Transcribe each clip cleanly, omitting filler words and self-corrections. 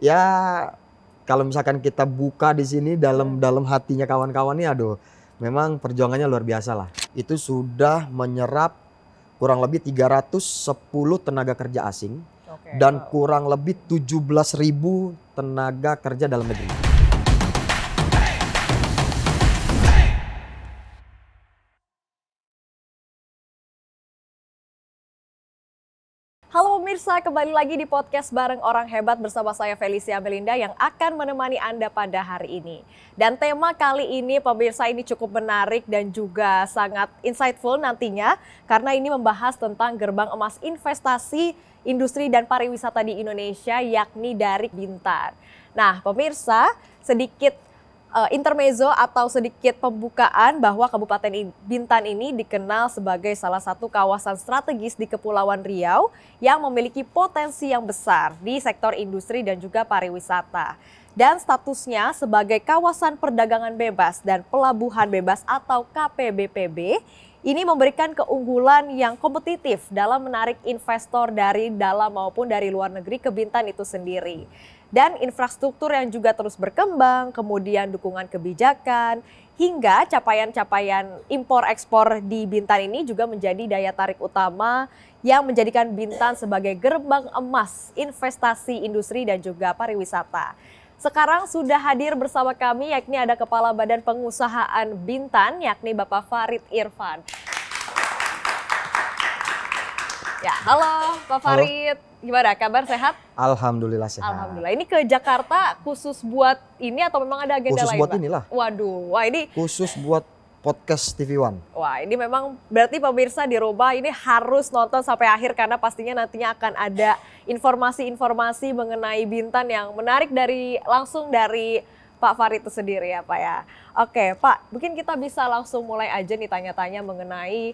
Ya kalau misalkan kita buka di sini dalam hatinya kawan-kawan nih, aduh, memang perjuangannya luar biasa lah. Itu sudah menyerap kurang lebih 310 tenaga kerja asing Oke, dan wow. kurang lebih 17.000 tenaga kerja dalam negeri. Halo pemirsa, kembali lagi di podcast Bareng Orang Hebat bersama saya Felicia Melinda yang akan menemani Anda pada hari ini. Dan tema kali ini pemirsa ini cukup menarik dan juga sangat insightful nantinya karena ini membahas tentang gerbang emas investasi, industri dan pariwisata di Indonesia yakni dari Bintan. Nah pemirsa, sedikit intermezzo atau sedikit pembukaan bahwa Kabupaten Bintan ini dikenal sebagai salah satu kawasan strategis di Kepulauan Riau yang memiliki potensi yang besar di sektor industri dan juga pariwisata. Dan statusnya sebagai kawasan perdagangan bebas dan pelabuhan bebas atau KPBPB ini memberikan keunggulan yang kompetitif dalam menarik investor dari dalam maupun dari luar negeri ke Bintan itu sendiri. Dan infrastruktur yang juga terus berkembang, kemudian dukungan kebijakan, hingga capaian-capaian impor-ekspor di Bintan ini juga menjadi daya tarik utama yang menjadikan Bintan sebagai gerbang emas investasi industri dan juga pariwisata. Sekarang sudah hadir bersama kami yakni ada Kepala Badan Pengusahaan Bintan yakni Bapak Farid Irfan. Ya, halo Pak Farid. Gimana kabar, sehat? Alhamdulillah sehat. Alhamdulillah. Ini ke Jakarta khusus buat ini atau memang ada agenda Khusus lain, buat Pak? inilah. Waduh, wah ini Khusus buat podcast TV One. Wah, ini memang berarti pemirsa di rumah ini harus nonton sampai akhir karena pastinya nantinya akan ada informasi-informasi mengenai Bintan yang menarik langsung dari Pak Farid itu sendiri ya Pak ya. Oke Pak, mungkin kita bisa langsung mulai aja nih tanya-tanya mengenai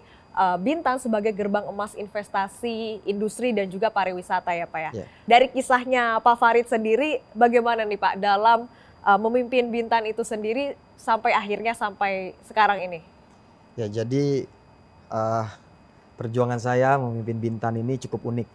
Bintan sebagai gerbang emas investasi, industri dan juga pariwisata ya Pak ya. Ya. Dari kisahnya Pak Farid sendiri bagaimana nih Pak dalam memimpin Bintan itu sendiri sampai akhirnya sampai sekarang ini? Ya, jadi perjuangan saya memimpin Bintan ini cukup unik.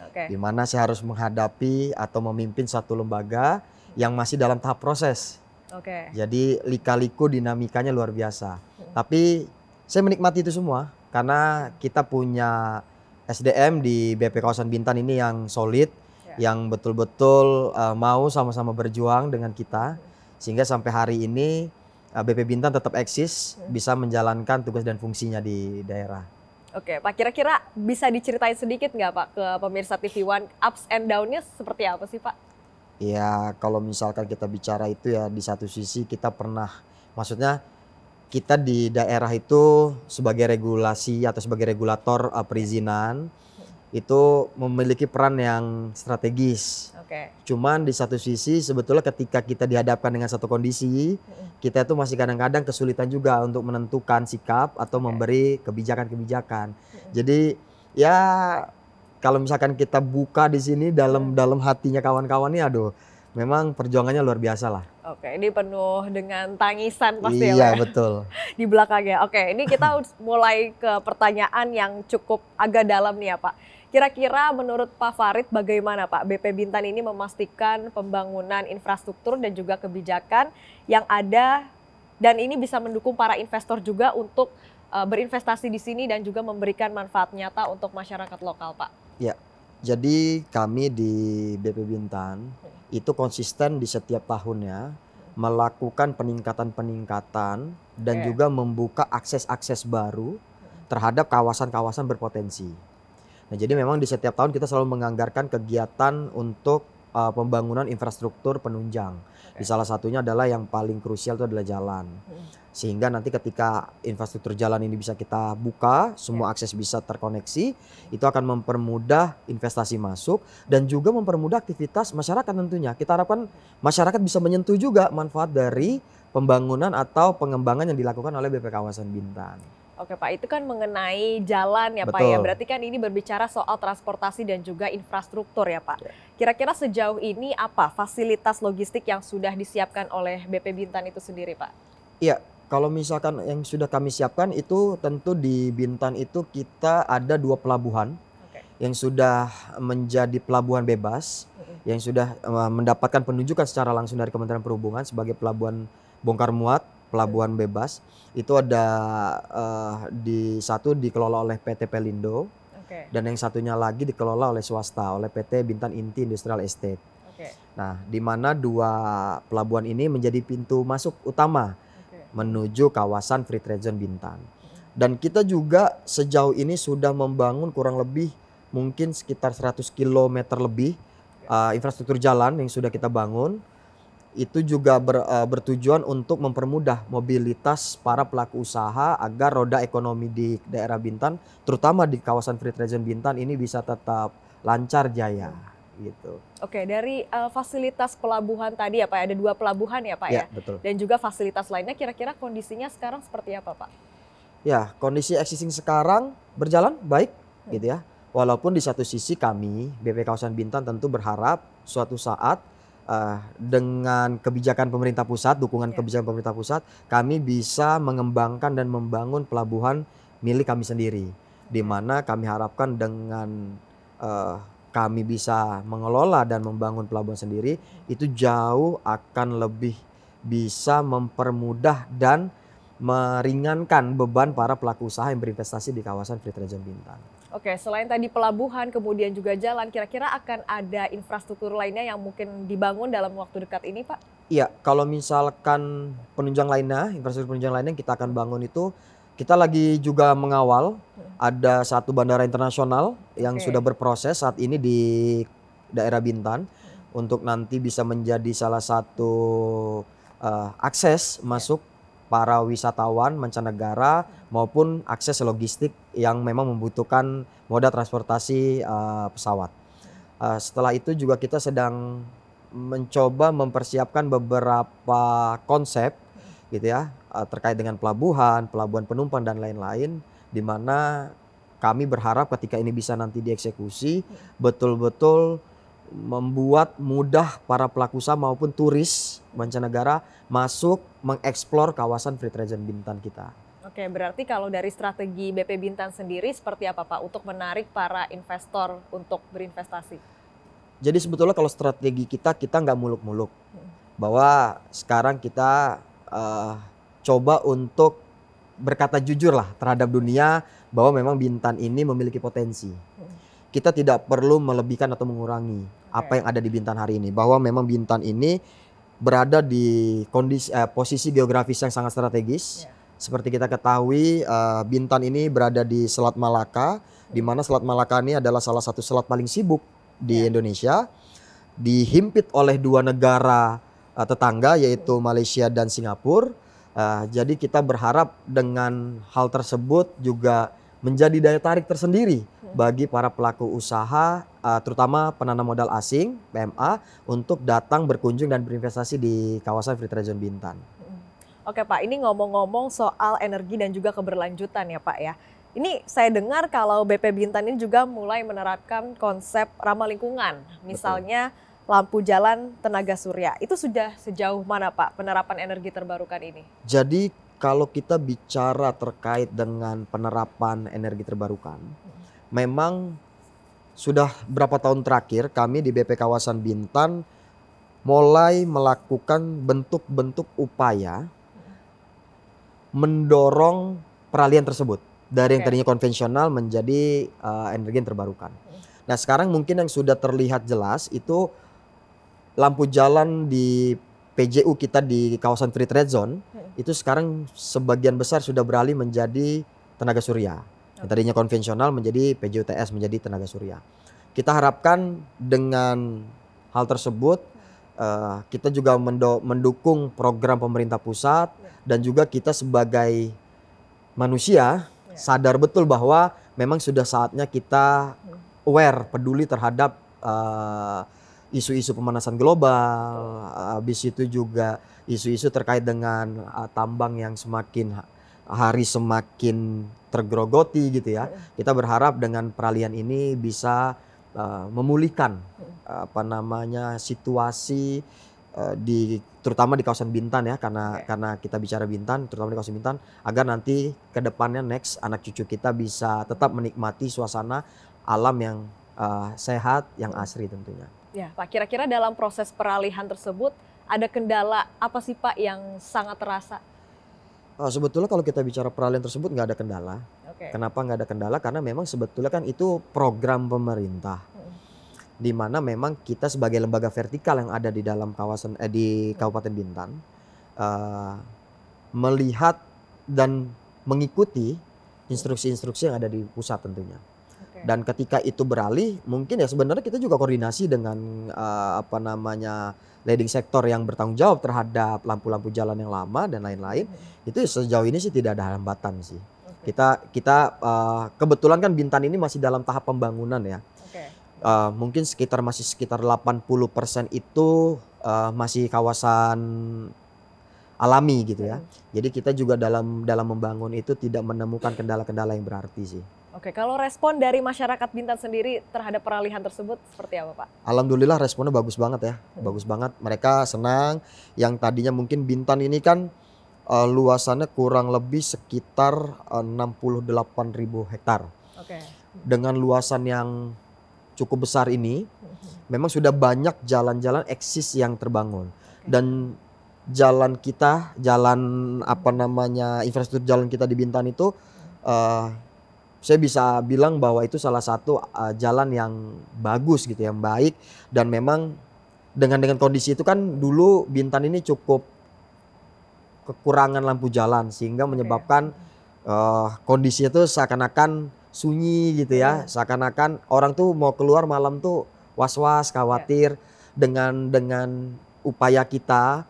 Oke. Di mana saya harus menghadapi atau memimpin satu lembaga yang masih dalam tahap proses. Oke. Jadi lika-liku dinamikanya luar biasa. Tapi saya menikmati itu semua karena kita punya SDM di BP Kawasan Bintan ini yang solid, yang betul-betul mau sama-sama berjuang dengan kita. Sehingga sampai hari ini BP Bintan tetap eksis, bisa menjalankan tugas dan fungsinya di daerah. Oke, Pak, kira-kira bisa diceritain sedikit nggak Pak ke pemirsa TV One ups and down-nya seperti apa sih Pak? Ya kalau misalkan kita bicara itu ya di satu sisi kita pernah, maksudnya kita di daerah itu sebagai regulasi atau sebagai regulator perizinan itu memiliki peran yang strategis. Oke. Cuman di satu sisi sebetulnya ketika kita dihadapkan dengan satu kondisi, kita itu masih kadang-kadang kesulitan juga untuk menentukan sikap atau memberi kebijakan-kebijakan. Jadi ya kalau misalkan kita buka di sini dalam hatinya kawan-kawan nih, aduh, memang perjuangannya luar biasa lah. Oke, ini penuh dengan tangisan pasti ya Pak. Iya betul. Di belakangnya. Oke, ini kita mulai ke pertanyaan yang cukup agak dalam nih ya Pak. Kira-kira menurut Pak Farid bagaimana Pak BP Bintan ini memastikan pembangunan infrastruktur dan juga kebijakan yang ada dan ini bisa mendukung para investor juga untuk berinvestasi di sini dan juga memberikan manfaat nyata untuk masyarakat lokal Pak? Ya, jadi kami di BP Bintan itu konsisten di setiap tahunnya melakukan peningkatan-peningkatan dan juga membuka akses-akses baru terhadap kawasan-kawasan berpotensi. Nah, jadi memang di setiap tahun kita selalu menganggarkan kegiatan untuk pembangunan infrastruktur penunjang. Di salah satunya adalah yang paling krusial itu adalah jalan. Sehingga nanti ketika infrastruktur jalan ini bisa kita buka, semua akses bisa terkoneksi, itu akan mempermudah investasi masuk dan juga mempermudah aktivitas masyarakat tentunya. Kita harapkan masyarakat bisa menyentuh juga manfaat dari pembangunan atau pengembangan yang dilakukan oleh BP Kawasan Bintan. Oke Pak, itu kan mengenai jalan ya Pak ya. Berarti kan ini berbicara soal transportasi dan juga infrastruktur ya Pak. Kira-kira sejauh ini apa fasilitas logistik yang sudah disiapkan oleh BP Bintan itu sendiri Pak? Iya, kalau misalkan yang sudah kami siapkan itu tentu di Bintan itu kita ada 2 pelabuhan yang sudah menjadi pelabuhan bebas, yang sudah mendapatkan penunjukan secara langsung dari Kementerian Perhubungan sebagai pelabuhan bongkar muat, pelabuhan bebas. Itu ada satu dikelola oleh PT Pelindo, dan yang satunya lagi dikelola oleh swasta, oleh PT Bintan Inti Industrial Estate. Nah, di mana dua pelabuhan ini menjadi pintu masuk utama menuju kawasan Free Trade Zone Bintan. Dan kita juga sejauh ini sudah membangun kurang lebih mungkin sekitar 100 km lebih infrastruktur jalan yang sudah kita bangun. Itu juga bertujuan untuk mempermudah mobilitas para pelaku usaha agar roda ekonomi di daerah Bintan, terutama di kawasan Free Trade Zone Bintan ini bisa tetap lancar jaya. Gitu. Oke, dari fasilitas pelabuhan tadi ya Pak, ada 2 pelabuhan ya Pak ya? Betul. Dan juga fasilitas lainnya kira-kira kondisinya sekarang seperti apa Pak? Ya, kondisi existing sekarang berjalan baik gitu ya. Walaupun di satu sisi kami, BP Kawasan Bintan tentu berharap suatu saat dengan kebijakan pemerintah pusat, dukungan kebijakan pemerintah pusat, kami bisa mengembangkan dan membangun pelabuhan milik kami sendiri. Di mana kami harapkan dengan kami bisa mengelola dan membangun pelabuhan sendiri, itu jauh akan lebih bisa mempermudah dan meringankan beban para pelaku usaha yang berinvestasi di kawasan Free Trade Zone Bintan. Oke, selain tadi pelabuhan, kemudian juga jalan, kira-kira akan ada infrastruktur lainnya yang mungkin dibangun dalam waktu dekat ini Pak? Iya, kalau misalkan penunjang lainnya, infrastruktur penunjang lainnya yang kita akan bangun itu, kita lagi juga mengawal ada satu bandara internasional yang sudah berproses saat ini di daerah Bintan untuk nanti bisa menjadi salah satu akses masuk para wisatawan mancanegara maupun akses logistik yang memang membutuhkan moda transportasi pesawat. Setelah itu juga kita sedang mencoba mempersiapkan beberapa konsep gitu ya, terkait dengan pelabuhan penumpang dan lain-lain, di mana kami berharap ketika ini bisa nanti dieksekusi betul-betul membuat mudah para pelaku usaha maupun turis mancanegara masuk mengeksplor kawasan Free Trade Zone Bintan kita. Oke, berarti kalau dari strategi BP Bintan sendiri seperti apa Pak untuk menarik para investor untuk berinvestasi? Jadi sebetulnya kalau strategi kita nggak muluk-muluk, bahwa sekarang kita coba untuk berkata jujur lah terhadap dunia bahwa memang Bintan ini memiliki potensi. Kita tidak perlu melebihkan atau mengurangi apa yang ada di Bintan hari ini. Bahwa memang Bintan ini berada di posisi geografis yang sangat strategis. Seperti kita ketahui, Bintan ini berada di Selat Malaka, di mana Selat Malaka ini adalah salah satu selat paling sibuk di Indonesia. Dihimpit oleh 2 negara tetangga yaitu Malaysia dan Singapura. Jadi kita berharap dengan hal tersebut juga menjadi daya tarik tersendiri bagi para pelaku usaha, terutama penanam modal asing (PMA) untuk datang berkunjung dan berinvestasi di kawasan Free Trade Zone Bintan. Oke Pak, ini ngomong-ngomong soal energi dan juga keberlanjutan ya Pak ya. Ini saya dengar kalau BP Bintan ini juga mulai menerapkan konsep ramah lingkungan, misalnya lampu jalan tenaga surya. Itu sudah sejauh mana Pak penerapan energi terbarukan ini? Jadi kalau kita bicara terkait dengan penerapan energi terbarukan, memang sudah berapa tahun terakhir kami di BP Kawasan Bintan mulai melakukan bentuk-bentuk upaya mendorong peralihan tersebut dari yang tadinya konvensional menjadi energi yang terbarukan. Nah sekarang mungkin yang sudah terlihat jelas itu lampu jalan di PJU kita di kawasan Free Trade Zone itu sekarang sebagian besar sudah beralih menjadi tenaga surya. Yang tadinya konvensional menjadi PJUTS, menjadi tenaga surya. Kita harapkan dengan hal tersebut kita juga mendukung program pemerintah pusat dan juga kita sebagai manusia sadar betul bahwa memang sudah saatnya kita aware, peduli terhadap isu-isu pemanasan global, habis itu juga isu-isu terkait dengan tambang yang semakin hari semakin tergerogoti gitu ya. Kita berharap dengan peralihan ini bisa memulihkan situasi terutama di kawasan Bintan ya, karena kita bicara Bintan, terutama di kawasan Bintan, agar nanti ke depannya next anak cucu kita bisa tetap menikmati suasana alam yang sehat, yang asri tentunya. Ya, Pak, kira-kira dalam proses peralihan tersebut ada kendala apa sih Pak yang sangat terasa? Sebetulnya kalau kita bicara peralihan tersebut nggak ada kendala. Oke. Kenapa nggak ada kendala? Karena memang sebetulnya kan itu program pemerintah, di mana memang kita sebagai lembaga vertikal yang ada di dalam kawasan di Kabupaten Bintan melihat dan mengikuti instruksi-instruksi yang ada di pusat tentunya. Oke. Dan ketika itu beralih, mungkin ya sebenarnya kita juga koordinasi dengan leading sektor yang bertanggung jawab terhadap lampu-lampu jalan yang lama dan lain-lain. Itu sejauh ini sih tidak ada hambatan sih. Oke. Kita kebetulan kan Bintan ini masih dalam tahap pembangunan ya. Oke. Mungkin masih sekitar 80% itu masih kawasan alami gitu ya. Jadi kita juga dalam membangun itu tidak menemukan kendala-kendala yang berarti sih. Oke, kalau respon dari masyarakat Bintan sendiri terhadap peralihan tersebut seperti apa Pak? Alhamdulillah responnya bagus banget ya, bagus banget. Mereka senang. Yang tadinya mungkin Bintan ini kan luasannya kurang lebih sekitar 68.000 hektar. Oke. Dengan luasan yang cukup besar ini, memang sudah banyak jalan-jalan eksis yang terbangun. Dan infrastruktur jalan kita di Bintan itu saya bisa bilang bahwa itu salah satu jalan yang bagus gitu, yang baik. Dan memang dengan kondisi itu kan dulu Bintan ini cukup kekurangan lampu jalan sehingga menyebabkan kondisinya tuh seakan-akan sunyi gitu ya. Seakan-akan orang tuh mau keluar malam tuh was-was, khawatir. Dengan upaya kita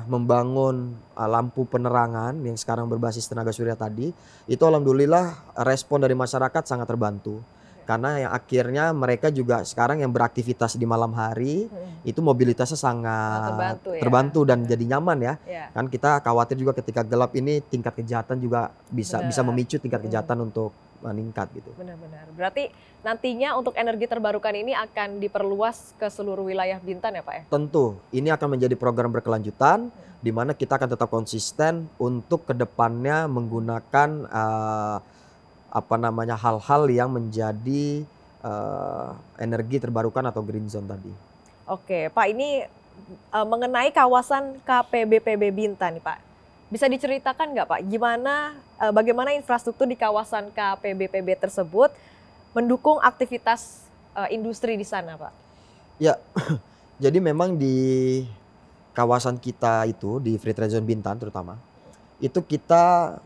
membangun lampu penerangan yang sekarang berbasis tenaga surya tadi, itu alhamdulillah respon dari masyarakat sangat terbantu. Karena yang akhirnya mereka juga sekarang yang beraktivitas di malam hari itu mobilitasnya sangat terbantu dan jadi nyaman ya. Kan kita khawatir juga ketika gelap ini tingkat kejahatan juga bisa memicu tingkat kejahatan untuk meningkat gitu. Benar-benar. Berarti nantinya untuk energi terbarukan ini akan diperluas ke seluruh wilayah Bintan ya Pak ya? Tentu, ini akan menjadi program berkelanjutan di mana kita akan tetap konsisten untuk kedepannya menggunakan hal-hal yang menjadi energi terbarukan atau green zone tadi. Oke, Pak, ini mengenai kawasan KPBPB Bintan nih Pak. Bisa diceritakan nggak Pak, bagaimana infrastruktur di kawasan KPBPB tersebut mendukung aktivitas industri di sana Pak? Ya, jadi memang di kawasan kita itu, di Free Trade Zone Bintan terutama, itu kita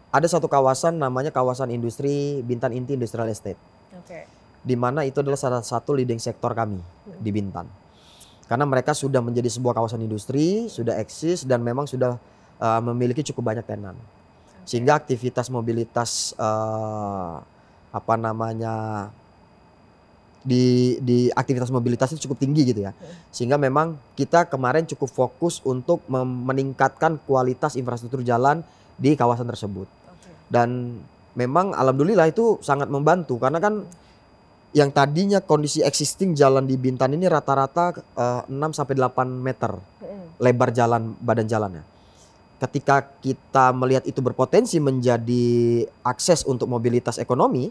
ada satu kawasan namanya kawasan industri Bintan Inti Industrial Estate. Oke. Di mana itu adalah salah satu leading sektor kami di Bintan. Karena mereka sudah menjadi sebuah kawasan industri, sudah eksis dan memang sudah memiliki cukup banyak tenan. Sehingga aktivitas mobilitas di aktivitas mobilitas itu cukup tinggi gitu ya. Sehingga memang kita kemarin cukup fokus untuk meningkatkan kualitas infrastruktur jalan di kawasan tersebut. Dan memang alhamdulillah itu sangat membantu karena kan yang tadinya kondisi existing jalan di Bintan ini rata-rata 6-8 meter lebar badan jalannya. Ketika kita melihat itu berpotensi menjadi akses untuk mobilitas ekonomi,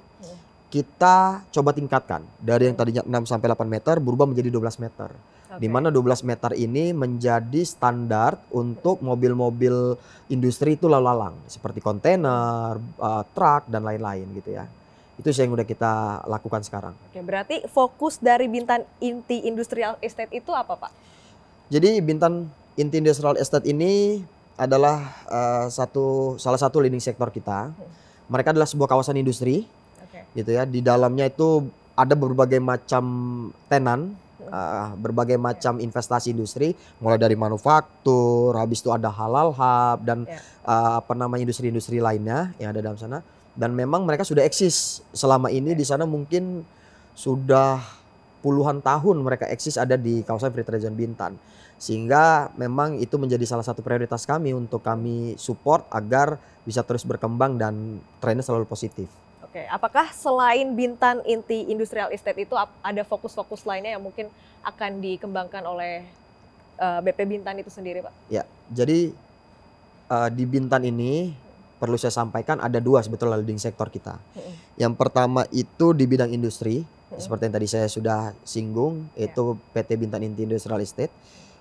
kita coba tingkatkan dari yang tadinya 6-8 meter berubah menjadi 12 meter. Di mana 12 meter ini menjadi standar untuk mobil-mobil industri itu lalu lalang seperti kontainer, truk dan lain-lain gitu ya. Itu yang udah kita lakukan sekarang. Oke, berarti fokus dari Bintan Inti Industrial Estate itu apa Pak? Jadi Bintan Inti Industrial Estate ini adalah salah satu leading sektor kita. Mereka adalah sebuah kawasan industri, gitu ya. Di dalamnya itu ada berbagai macam tenan, berbagai macam investasi industri, mulai dari manufaktur, habis itu ada halal hub dan industri-industri lainnya yang ada dalam sana. Dan memang mereka sudah eksis selama ini di sana, mungkin sudah puluhan tahun mereka eksis ada di kawasan Free Trade Zone Bintan. Sehingga memang itu menjadi salah satu prioritas kami untuk kami support agar bisa terus berkembang dan trennya selalu positif. Oke, apakah selain Bintan Inti Industrial Estate itu ada fokus-fokus lainnya yang mungkin akan dikembangkan oleh BP Bintan itu sendiri Pak? Ya, jadi di Bintan ini perlu saya sampaikan ada dua sebetulnya leading sektor kita. Yang pertama itu di bidang industri, seperti yang tadi saya sudah singgung, itu PT Bintan Inti Industrial Estate.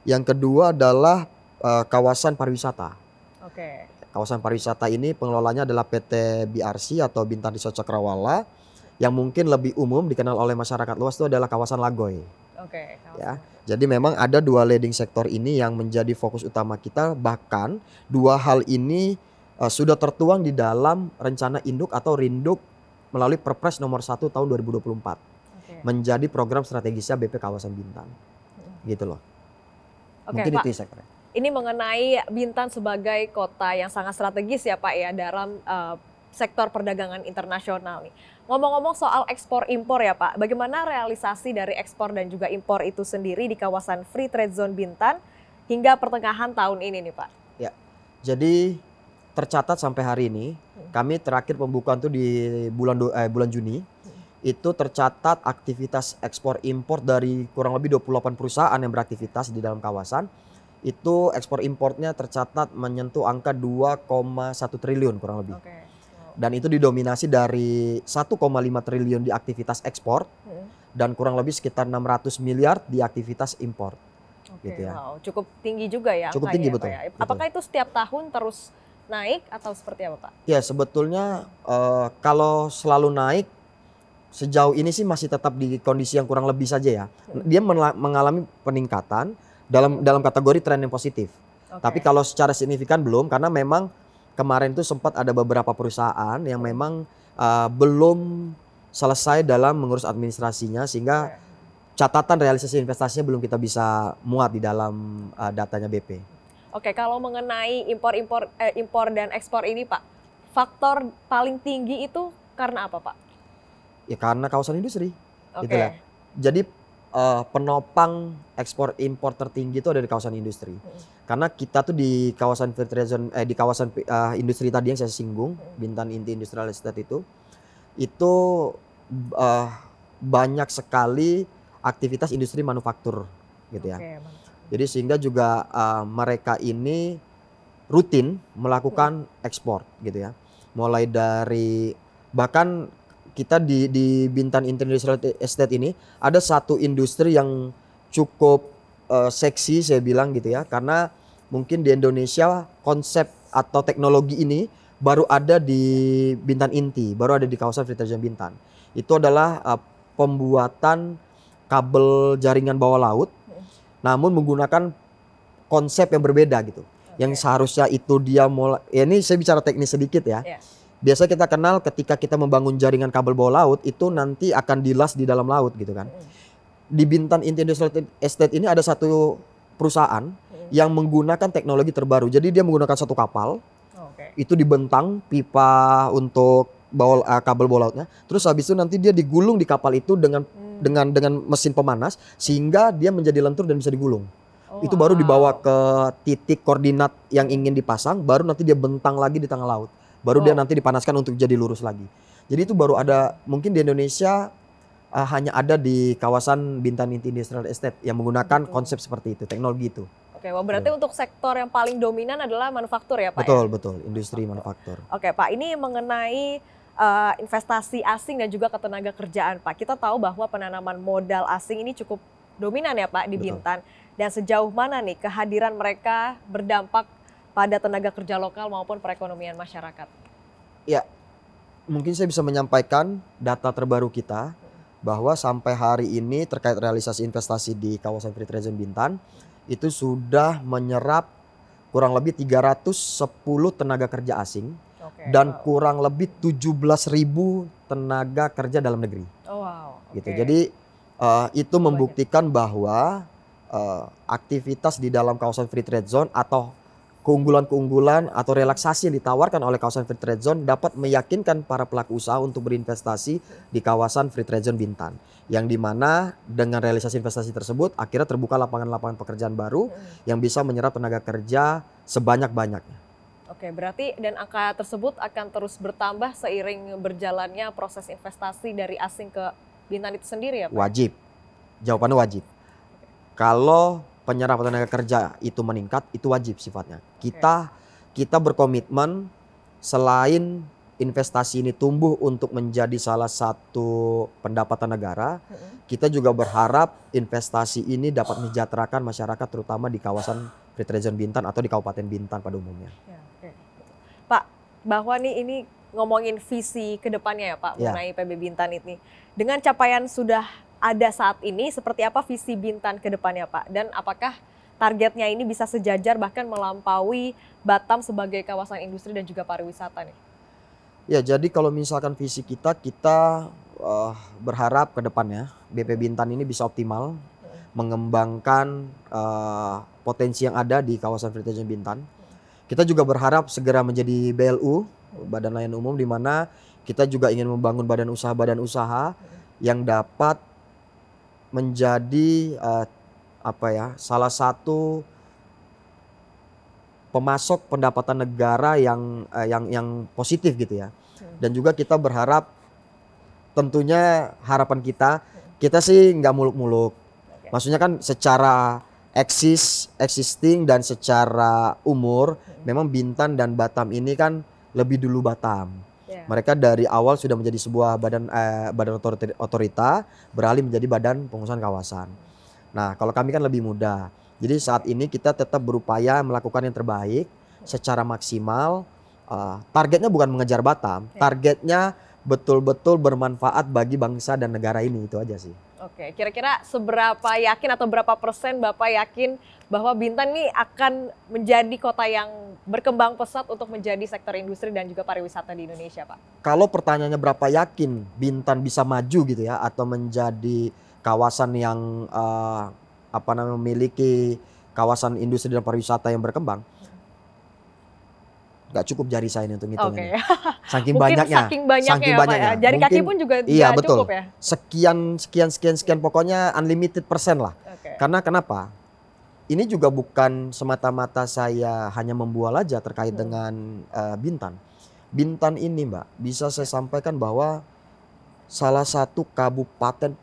Yang kedua adalah kawasan pariwisata. Kawasan pariwisata ini pengelolanya adalah PT BRC atau Bintan Resort Cakrawala, yang mungkin lebih umum dikenal oleh masyarakat luas itu adalah kawasan Lagoy. Ya, jadi memang ada dua leading sektor ini yang menjadi fokus utama kita. Bahkan dua hal ini sudah tertuang di dalam rencana induk atau rinduk melalui Perpres nomor 1 tahun 2024. Menjadi program strategisnya BP Kawasan Bintan. Gitu loh. Mungkin Pak, itu sektornya. ini mengenai Bintan sebagai kota yang sangat strategis ya Pak ya dalam sektor perdagangan internasional nih. Ngomong-ngomong soal ekspor impor ya Pak, bagaimana realisasi dari ekspor dan juga impor itu sendiri di kawasan Free Trade Zone Bintan hingga pertengahan tahun ini nih Pak? Ya, jadi tercatat sampai hari ini, kami terakhir pembukaan tuh di bulan Juni, itu tercatat aktivitas ekspor impor dari kurang lebih 28 perusahaan yang beraktivitas di dalam kawasan. Itu ekspor importnya tercatat menyentuh angka 2,1 triliun kurang lebih. Dan itu didominasi dari 1,5 triliun di aktivitas ekspor dan kurang lebih sekitar 600 miliar di aktivitas impor. Gitu ya. Wow, cukup tinggi juga ya. Cukup tinggi betul, Pak ya. Apakah itu setiap tahun terus naik atau seperti apa Pak? Ya sebetulnya kalau selalu naik sejauh ini sih masih tetap di kondisi yang kurang lebih saja ya. Dia mengalami peningkatan dalam kategori tren yang positif. Tapi kalau secara signifikan belum, karena memang kemarin itu sempat ada beberapa perusahaan yang memang belum selesai dalam mengurus administrasinya sehingga catatan realisasi investasinya belum kita bisa muat di dalam datanya BP. Kalau mengenai impor dan ekspor ini Pak, faktor paling tinggi itu karena apa Pak? Ya karena kawasan industri. Itulah. Jadi penopang ekspor impor tertinggi itu ada di kawasan industri. Karena kita tuh di kawasan Free Trade Zone, di kawasan industri tadi yang saya singgung, Bintan Inti Industrial Estate itu banyak sekali aktivitas industri manufaktur gitu ya. Jadi sehingga juga mereka ini rutin melakukan ekspor gitu ya. Mulai dari bahkan kita di Bintan Industrial Estate ini ada satu industri yang cukup seksi saya bilang gitu ya, karena mungkin di Indonesia konsep atau teknologi ini baru ada di Bintan Inti, baru ada di kawasan Free Trade Zone Bintan. Itu adalah pembuatan kabel jaringan bawah laut, namun menggunakan konsep yang berbeda gitu. Yang seharusnya itu dia mulai, ya ini saya bicara teknis sedikit ya. Biasa kita kenal ketika kita membangun jaringan kabel bawah laut itu nanti akan dilas di dalam laut gitu kan. Di Bintan Inti Industrial Estate ini ada satu perusahaan yang menggunakan teknologi terbaru. Jadi dia menggunakan satu kapal, itu dibentang pipa untuk kabel bawah lautnya. Terus habis itu nanti dia digulung di kapal itu dengan mesin pemanas sehingga dia menjadi lentur dan bisa digulung. Itu baru dibawa ke titik koordinat yang ingin dipasang, baru nanti dia bentang lagi di tengah laut. Baru dia nanti dipanaskan untuk jadi lurus lagi. Jadi itu baru ada mungkin di Indonesia hanya ada di kawasan Bintan Inti Industrial Estate yang menggunakan konsep seperti itu, teknologi itu. Berarti untuk sektor yang paling dominan adalah manufaktur ya Pak? Betul, industri manufaktur. Pak, ini mengenai investasi asing dan juga ketenaga kerjaan Pak. Kita tahu bahwa penanaman modal asing ini cukup dominan ya Pak di Bintan. Dan sejauh mana nih kehadiran mereka berdampak pada tenaga kerja lokal maupun perekonomian masyarakat? Ya, mungkin saya bisa menyampaikan data terbaru kita bahwa sampai hari ini terkait realisasi investasi di kawasan Free Trade Zone Bintan itu sudah menyerap kurang lebih 310 tenaga kerja asing dan kurang lebih 17.000 tenaga kerja dalam negeri. Gitu. Jadi itu membuktikan bahwa aktivitas di dalam kawasan Free Trade Zone atau keunggulan-keunggulan atau relaksasi yang ditawarkan oleh kawasan Free Trade Zone dapat meyakinkan para pelaku usaha untuk berinvestasi di kawasan Free Trade Zone Bintan. Yang dimana dengan realisasi investasi tersebut akhirnya terbuka lapangan-lapangan pekerjaan baru yang bisa menyerap tenaga kerja sebanyak-banyaknya. Berarti dan angka tersebut akan terus bertambah seiring berjalannya proses investasi dari asing ke Bintan itu sendiri ya Pak? Wajib. Jawabannya wajib. Kalau penyerapan tenaga kerja itu meningkat, itu wajib sifatnya. Kita berkomitmen selain investasi ini tumbuh untuk menjadi salah satu pendapatan negara, kita juga berharap investasi ini dapat mensejahterakan masyarakat terutama di kawasan Free Trade Zone Bintan atau di Kabupaten Bintan pada umumnya. Ya, oke. Pak, bahwa nih ini ngomongin visi ke depannya ya Pak mengenai PB Bintan ini. Dengan capaian sudah ada saat ini, seperti apa visi Bintan ke depannya Pak? Dan apakah targetnya ini bisa sejajar bahkan melampaui Batam sebagai kawasan industri dan juga pariwisata nih? Ya, jadi kalau misalkan visi kita berharap ke depannya BP Bintan ini bisa optimal mengembangkan potensi yang ada di kawasan Free Trade Zone Bintan. Kita juga berharap segera menjadi BLU, Badan Layanan Umum, di mana kita juga ingin membangun badan usaha yang dapat menjadi salah satu pemasok pendapatan negara yang positif gitu ya. Dan juga kita berharap, tentunya harapan kita sih nggak muluk-muluk. Maksudnya kan secara existing dan secara umur, memang Bintan dan Batam ini kan lebih dulu Batam. Mereka dari awal sudah menjadi sebuah badan otorita, beralih menjadi badan pengusahaan kawasan. Nah, kalau kami kan lebih muda. Jadi saat ini kita tetap berupaya melakukan yang terbaik secara maksimal. Targetnya bukan mengejar Batam, targetnya betul-betul bermanfaat bagi bangsa dan negara ini, itu aja sih. Oke, kira-kira seberapa yakin atau berapa persen Bapak yakin bahwa Bintan ini akan menjadi kota yang berkembang pesat untuk menjadi sektor industri dan juga pariwisata di Indonesia, Pak? Kalau pertanyaannya berapa yakin Bintan bisa maju gitu ya, atau menjadi kawasan yang memiliki kawasan industri dan pariwisata yang berkembang, nggak cukup jari saya ini untuk ngitung ini. Saking banyaknya. Saking banyaknya. Jari kaki pun juga betul. Cukup ya? Sekian pokoknya unlimited persen lah. Karena kenapa? Ini juga bukan semata-mata saya hanya membual aja terkait dengan Bintan. Bintan ini Mbak, bisa saya sampaikan bahwa salah satu kabupaten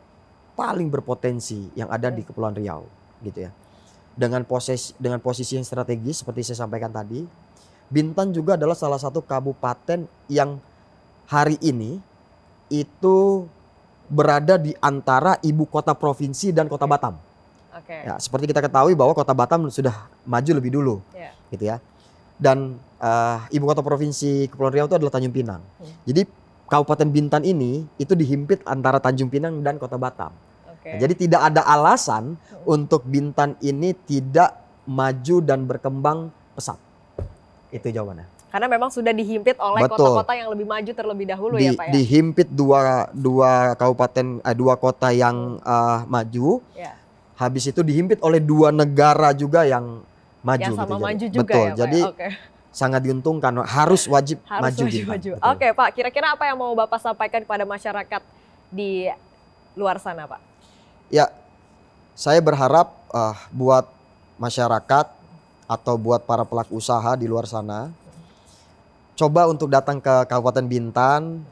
paling berpotensi yang ada di Kepulauan Riau gitu ya. Dengan posisi yang strategis seperti saya sampaikan tadi, Bintan juga adalah salah satu kabupaten yang hari ini itu berada di antara ibu kota provinsi dan kota Batam. Ya, seperti kita ketahui bahwa kota Batam sudah maju lebih dulu, gitu ya. Dan ibu kota provinsi Kepulauan Riau itu adalah Tanjung Pinang. Jadi Kabupaten Bintan ini itu dihimpit antara Tanjung Pinang dan kota Batam. Nah, jadi tidak ada alasan untuk Bintan ini tidak maju dan berkembang pesat. Itu jawabannya. Karena memang sudah dihimpit oleh kota-kota yang lebih maju terlebih dahulu ya Pak ya? Dihimpit dua kota yang maju. Habis itu dihimpit oleh dua negara juga yang maju. Yang sama gitu. maju juga. Betul. Ya Pak. Jadi sangat diuntungkan, wajib maju. Oke Pak, kira-kira apa yang mau Bapak sampaikan kepada masyarakat di luar sana Pak? Ya, saya berharap buat masyarakat atau buat para pelaku usaha di luar sana, coba untuk datang ke Kabupaten Bintan,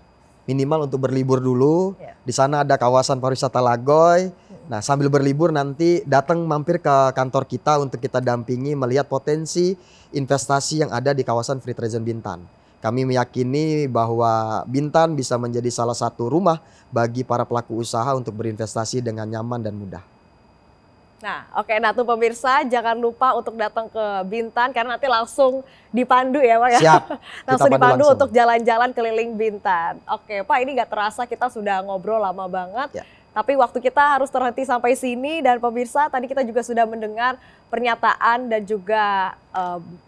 minimal untuk berlibur dulu. Di sana ada kawasan pariwisata Lagoy. Nah, sambil berlibur nanti datang mampir ke kantor kita untuk kita dampingi melihat potensi investasi yang ada di kawasan Free Trade Zone Bintan. Kami meyakini bahwa Bintan bisa menjadi salah satu rumah bagi para pelaku usaha untuk berinvestasi dengan nyaman dan mudah. Nah, nah tuh pemirsa, jangan lupa untuk datang ke Bintan karena nanti langsung dipandu ya Pak ya. Siap. Langsung dipandu untuk jalan-jalan keliling Bintan. Oke Pak, ini gak terasa kita sudah ngobrol lama banget. Tapi waktu kita harus terhenti sampai sini, dan pemirsa tadi kita juga sudah mendengar pernyataan dan juga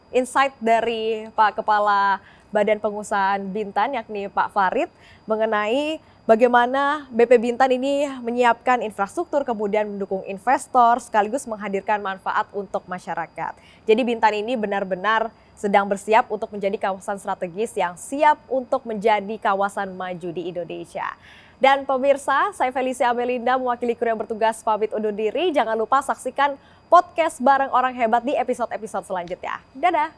insight dari Pak Kepala Badan Pengusahaan Bintan yakni Pak Farid mengenai bagaimana BP Bintan ini menyiapkan infrastruktur, kemudian mendukung investor, sekaligus menghadirkan manfaat untuk masyarakat. Jadi Bintan ini benar-benar sedang bersiap untuk menjadi kawasan strategis yang siap untuk menjadi kawasan maju di Indonesia. Dan pemirsa, saya Felicia Amelinda mewakili kru yang bertugas pamit undur diri. Jangan lupa saksikan podcast Bareng Orang Hebat di episode-episode selanjutnya. Dadah!